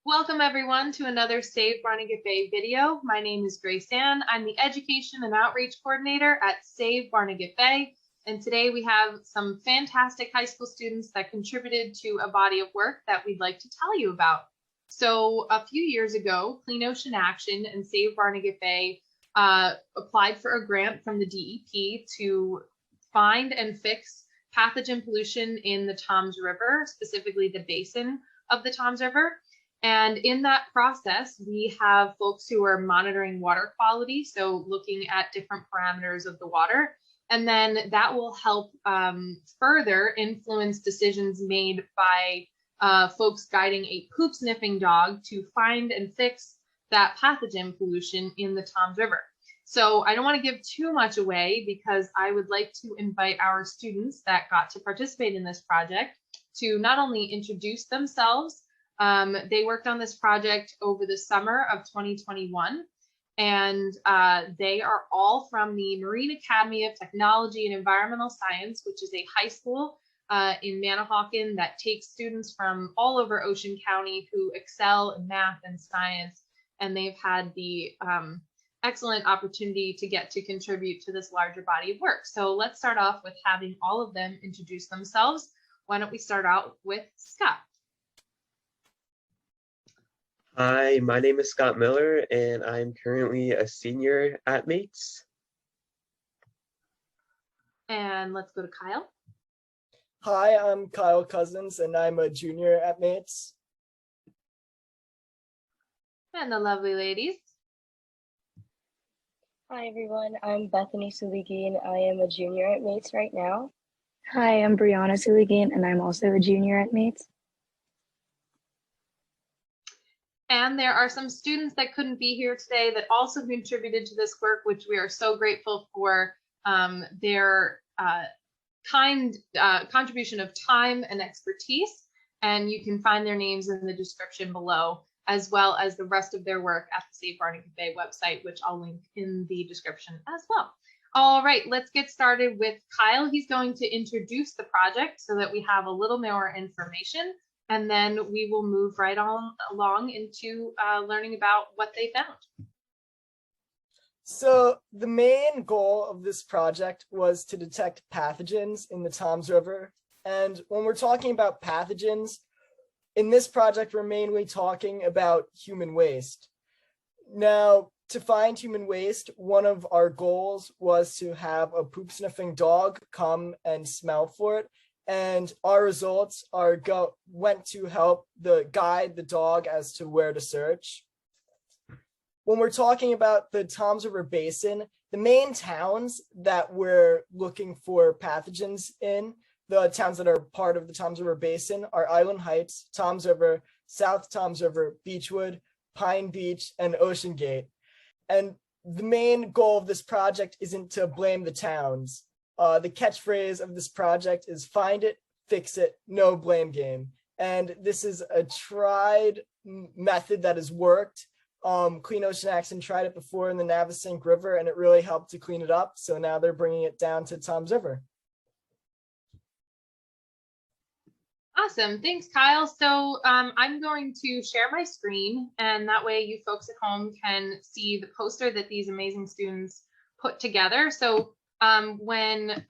Welcome everyone to another Save Barnegat Bay video. My name is Grace Ann. I'm the Education and Outreach Coordinator at Save Barnegat Bay. And today we have some fantastic high school students that contributed to a body of work that we'd like to tell you about. So a few years ago, Clean Ocean Action and Save Barnegat Bay applied for a grant from the DEP to find and fix pathogen pollution in the Toms River, specifically the basin of the Toms River. And in that process, we have folks who are monitoring water quality, so looking at different parameters of the water. And then that will help further influence decisions made by folks guiding a poop sniffing dog to find and fix that pathogen pollution in the Toms River. So I don't want to give too much away because I would like to invite our students that got to participate in this project to not only introduce themselves. They worked on this project over the summer of 2021, and they are all from the Marine Academy of Technology and Environmental Science, which is a high school in Manahawkin that takes students from all over Ocean County who excel in math and science, and they've had the excellent opportunity to get to contribute to this larger body of work. So let's start off with having all of them introduce themselves. Why don't we start out with Scott? Hi, my name is Scott Miller, and I'm currently a senior at Mates. And let's go to Kyle. Hi, I'm Kyle Cousens, and I'm a junior at Mates. And the lovely ladies. Hi, everyone. I'm Bethany Suligan. I am a junior at Mates right now. Hi, I'm Brianna Suligan, and I'm also a junior at Mates. And there are some students that couldn't be here today that also contributed to this work, which we are so grateful for their kind contribution of time and expertise. And you can find their names in the description below, as well as the rest of their work at the Save Barnegat Bay website, which I'll link in the description as well. All right, let's get started with Kyle. He's going to introduce the project so that we have a little more information. And then we will move right on along into learning about what they found. So the main goal of this project was to detect pathogens in the Toms River. And when we're talking about pathogens, in this project, we're mainly talking about human waste. Now, to find human waste, one of our goals was to have a poop sniffing dog come and smell for it. And our results went to help guide the dog as to where to search. When we're talking about the Toms River Basin, the main towns that we're looking for pathogens in, the towns that are part of the Toms River Basin, are Island Heights, Toms River, South Toms River, Beechwood, Pine Beach, and Ocean Gate. And the main goal of this project isn't to blame the towns. The catchphrase of this project is find it, fix it, no blame game. And this is a tried method that has worked. Clean Ocean Action tried it before in the Navesink River, and it really helped to clean it up. So now they're bringing it down to Toms River. Awesome, thanks, Kyle. So I'm going to share my screen, and that way you folks at home can see the poster that these amazing students put together. So when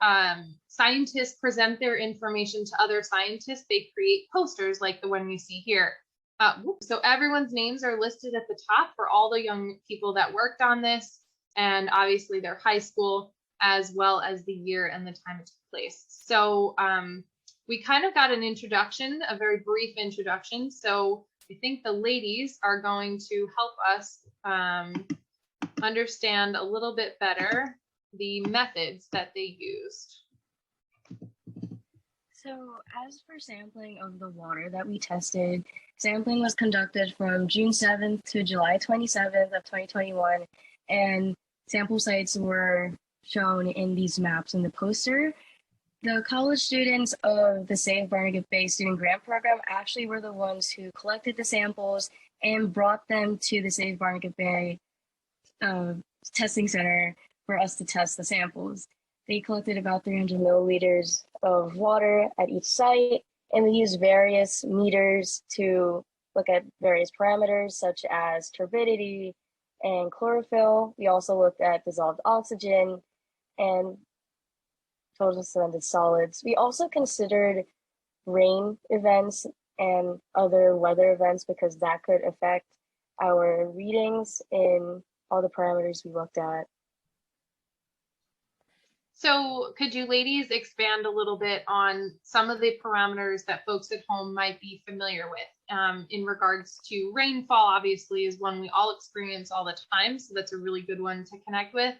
scientists present their information to other scientists, they create posters like the one you see here. So everyone's names are listed at the top for all the young people that worked on this, and obviously their high school, as well as the year and the time it took place. So we kind of got an introduction, a very brief introduction. So I think the ladies are going to help us understand a little bit better the methods that they used. So as for sampling of the water that we tested, sampling was conducted from June 7th to July 27th of 2021, and sample sites were shown in these maps in the poster. The college students of the Save Barnegat Bay Student Grant Program actually were the ones who collected the samples and brought them to the Save Barnegat Bay testing center for us to test the samples. They collected about 300 milliliters of water at each site, and we used various meters to look at various parameters such as turbidity and chlorophyll. We also looked at dissolved oxygen and total suspended solids. We also considered rain events and other weather events because that could affect our readings in all the parameters we looked at. So could you ladies expand a little bit on some of the parameters that folks at home might be familiar with in regards to rainfall? Obviously is one we all experience all the time, so that's a really good one to connect with.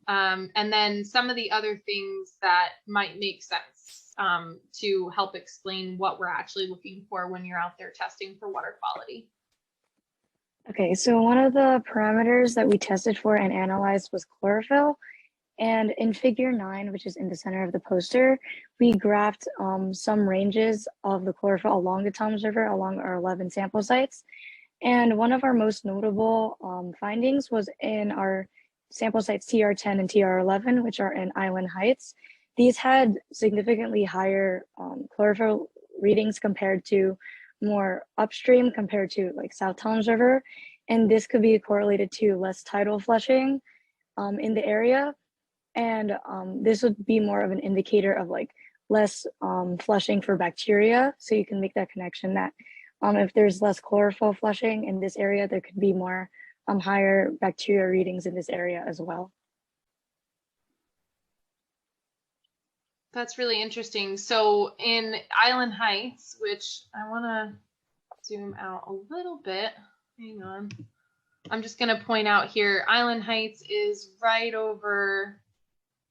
And then some of the other things that might make sense to help explain what we're actually looking for when you're out there testing for water quality. Okay, so one of the parameters that we tested for and analyzed was chlorophyll. And in figure 9, which is in the center of the poster, we graphed some ranges of the chlorophyll along the Toms River, along our 11 sample sites. And one of our most notable findings was in our sample sites TR10 and TR11, which are in Island Heights. These had significantly higher chlorophyll readings compared to more upstream compared to like South Toms River. And this could be correlated to less tidal flushing in the area. And this would be more of an indicator of like less flushing for bacteria. So you can make that connection that if there's less chlorophyll flushing in this area, there could be more higher bacteria readings in this area as well. That's really interesting. So in Island Heights, which I want to zoom out a little bit, hang on. I'm just going to point out here, Island Heights is right over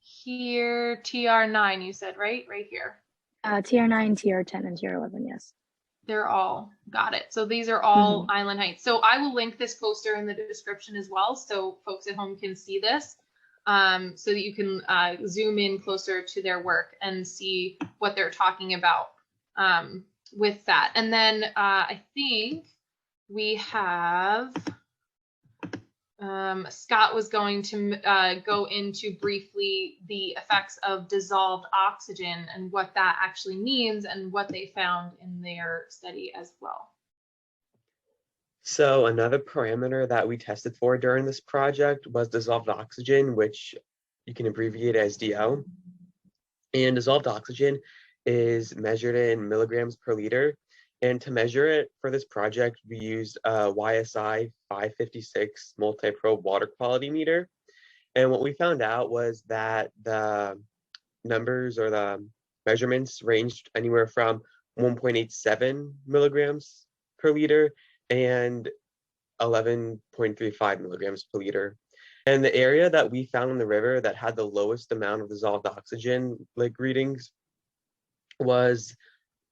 here, TR9, you said, right? Right here. TR9, TR10, and TR11, yes. They're all got it. So these are all Island Heights. So I will link this poster in the description as well, so folks at home can see this, so that you can zoom in closer to their work and see what they're talking about with that. And then I think we have Scott was going to go into briefly the effects of dissolved oxygen and what that actually means and what they found in their study as well. So another parameter that we tested for during this project was dissolved oxygen, which you can abbreviate as DO. And dissolved oxygen is measured in milligrams per liter. And to measure it for this project, we used a YSI 556 multi-probe water quality meter. And what we found out was that the numbers or the measurements ranged anywhere from 1.87 milligrams per liter and 11.35 milligrams per liter. And the area that we found in the river that had the lowest amount of dissolved oxygen readings was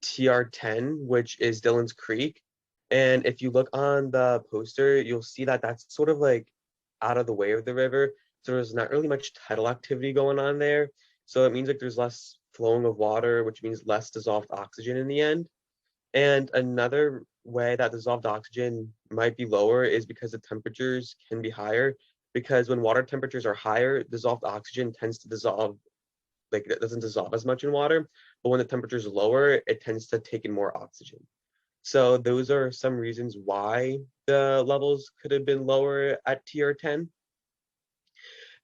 TR10, which is Dillon's Creek. And if you look on the poster, you'll see that that's sort of like out of the way of the river. So there's not really much tidal activity going on there. So it means like there's less flowing of water, which means less dissolved oxygen in the end. And another way that dissolved oxygen might be lower is because the temperatures can be higher. Because when water temperatures are higher, dissolved oxygen tends to dissolve, like it doesn't dissolve as much in water. But when the temperature is lower, it tends to take in more oxygen. So those are some reasons why the levels could have been lower at TR10.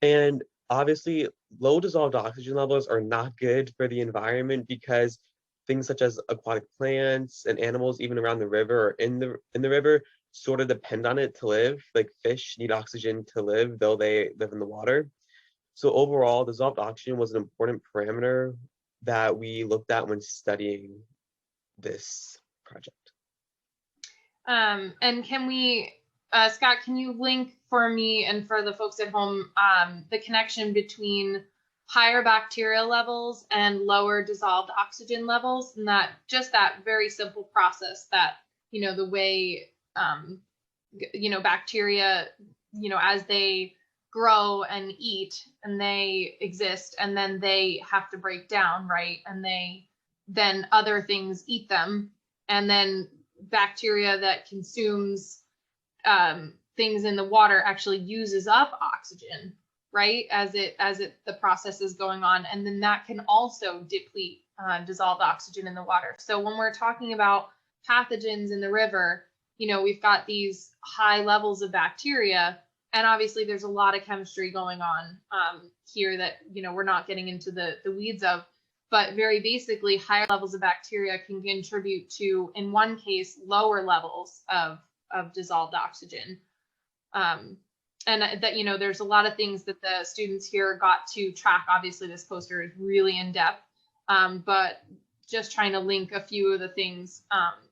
And obviously, low dissolved oxygen levels are not good for the environment because things such as aquatic plants and animals, even around the river or in the river, sort of depend on it to live. Like fish need oxygen to live, though they live in the water. So overall, dissolved oxygen was an important parameter that we looked at when studying this project. And can we, Scott, can you link for me and for the folks at home the connection between higher bacterial levels and lower dissolved oxygen levels, and that just that very simple process that, you know, the way, you know, bacteria, you know, as they grow and eat and they exist and then they have to break down, right? And then other things eat them, and then bacteria that consumes things in the water actually uses up oxygen, right? As the process is going on, and then that can also deplete dissolved oxygen in the water. So when we're talking about pathogens in the river, we've got these high levels of bacteria, and obviously there's a lot of chemistry going on here that, we're not getting into the weeds of, but very basically higher levels of bacteria can contribute to, in one case, lower levels of dissolved oxygen. And that, there's a lot of things that the students here got to track. Obviously this poster is really in depth, but just trying to link a few of the things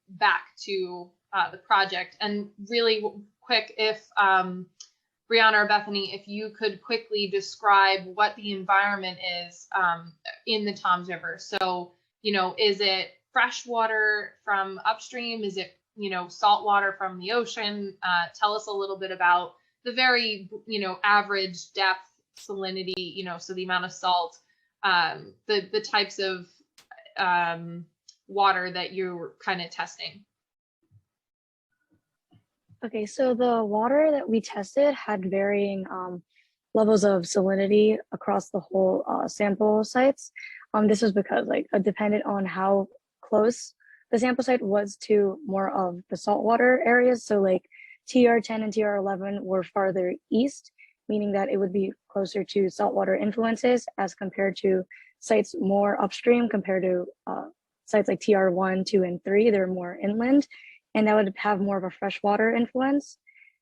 back to the project. And really quick, if Brianna or Bethany, if you could quickly describe what the environment is in the Toms River. So, is it fresh water from upstream? Is it, salt water from the ocean? Tell us a little bit about the very, average depth, salinity, so the amount of salt, the types of water that you're kind of testing. Okay, so the water that we tested had varying levels of salinity across the whole sample sites. This was because dependent on how close the sample site was to more of the saltwater areas. So like TR10 and TR11 were farther east, meaning that it would be closer to saltwater influences as compared to sites more upstream compared to sites like TR1, 2, and 3. They're more inland, and that would have more of a freshwater influence.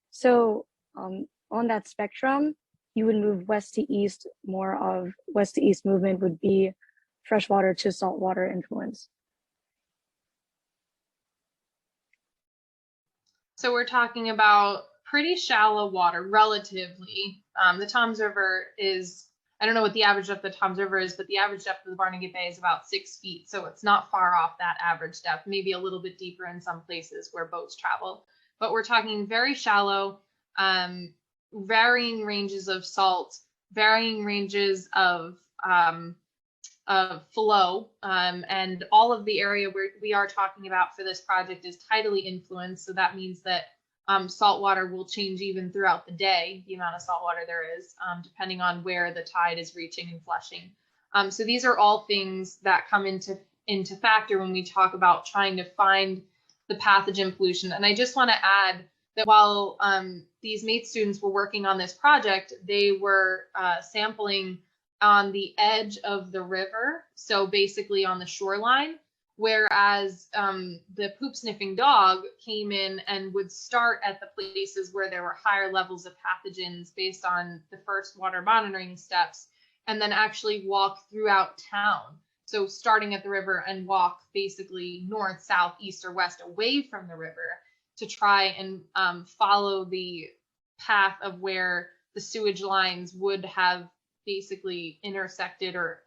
So on that spectrum, you would move west to east. More of west to east movement would be freshwater to saltwater influence. So we're talking about pretty shallow water, relatively. The Toms River is, I don't know what the average depth of the Toms River is, but the average depth of the Barnegat Bay is about 6 feet. So it's not far off that average depth, maybe a little bit deeper in some places where boats travel. But we're talking very shallow, varying ranges of salt, varying ranges of flow, and all of the area where we are talking about for this project is tidally influenced. So that means that salt water will change even throughout the day, the amount of salt water there is, depending on where the tide is reaching and flushing. So these are all things that come into factor when we talk about trying to find the pathogen pollution. And I just want to add that while these MATE students were working on this project, they were sampling on the edge of the river, so basically on the shoreline, whereas the poop sniffing dog came in and would start at the places where there were higher levels of pathogens based on the first water monitoring steps, and then actually walk throughout town. So starting at the river and walk basically north, south, east, or west away from the river to try and follow the path of where the sewage lines would have basically intersected or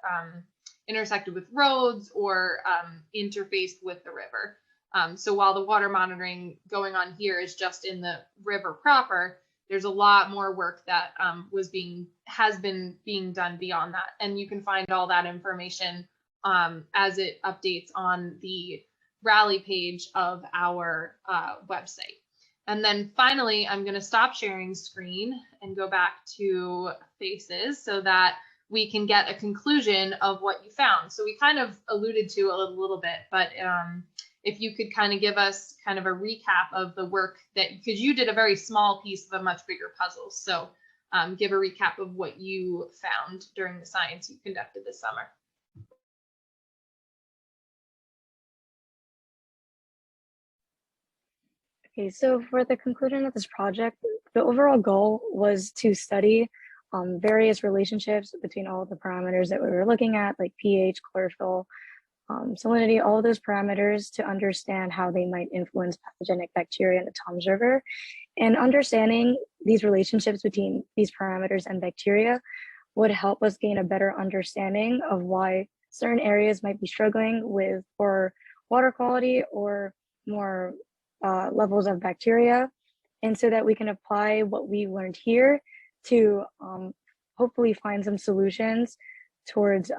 intersected with roads or interfaced with the river. So while the water monitoring going on here is just in the river proper, there's a lot more work that has been being done beyond that. And you can find all that information as it updates on the Rally page of our website. And then finally, I'm going to stop sharing screen and go back to faces so that we can get a conclusion of what you found. So we kind of alluded to a little bit, but if you could kind of give us kind of a recap of the work that, because you did a very small piece of a much bigger puzzle. So give a recap of what you found during the science you conducted this summer. Okay, so for the conclusion of this project, the overall goal was to study various relationships between all of the parameters that we were looking at, like pH, chlorophyll, salinity, all of those parameters, to understand how they might influence pathogenic bacteria in the Toms River. And understanding these relationships between these parameters and bacteria would help us gain a better understanding of why certain areas might be struggling with poor water quality or more levels of bacteria, and so that we can apply what we learned here to hopefully find some solutions towards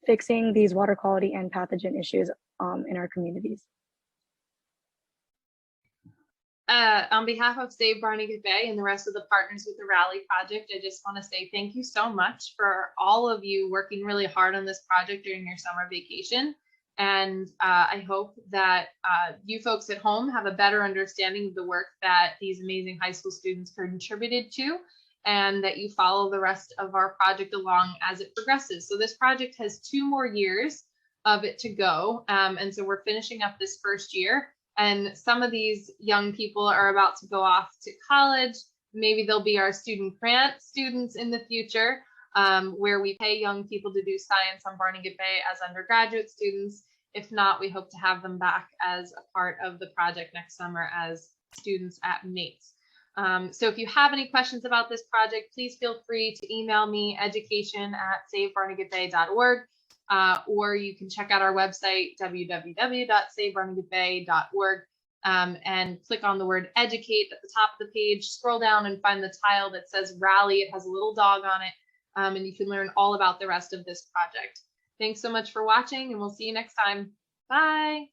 fixing these water quality and pathogen issues in our communities. On behalf of Save Barnegat Bay and the rest of the partners with the Rally project, I just want to say thank you so much for all of you working really hard on this project during your summer vacation. And I hope that you folks at home have a better understanding of the work that these amazing high school students contributed to, and that you follow the rest of our project along as it progresses. So this project has 2 more years of it to go. And so we're finishing up this first year. And some of these young people are about to go off to college. Maybe they'll be our student grant students in the future, where we pay young people to do science on Barnegat Bay as undergraduate students. If not, we hope to have them back as a part of the project next summer as students at MATES. So if you have any questions about this project, please feel free to email me, education@savebarnegatbay.org, or you can check out our website, www.savebarnegatbay.org, and click on the word educate at the top of the page. Scroll down and find the tile that says rally. It has a little dog on it, and you can learn all about the rest of this project. Thanks so much for watching, and we'll see you next time. Bye.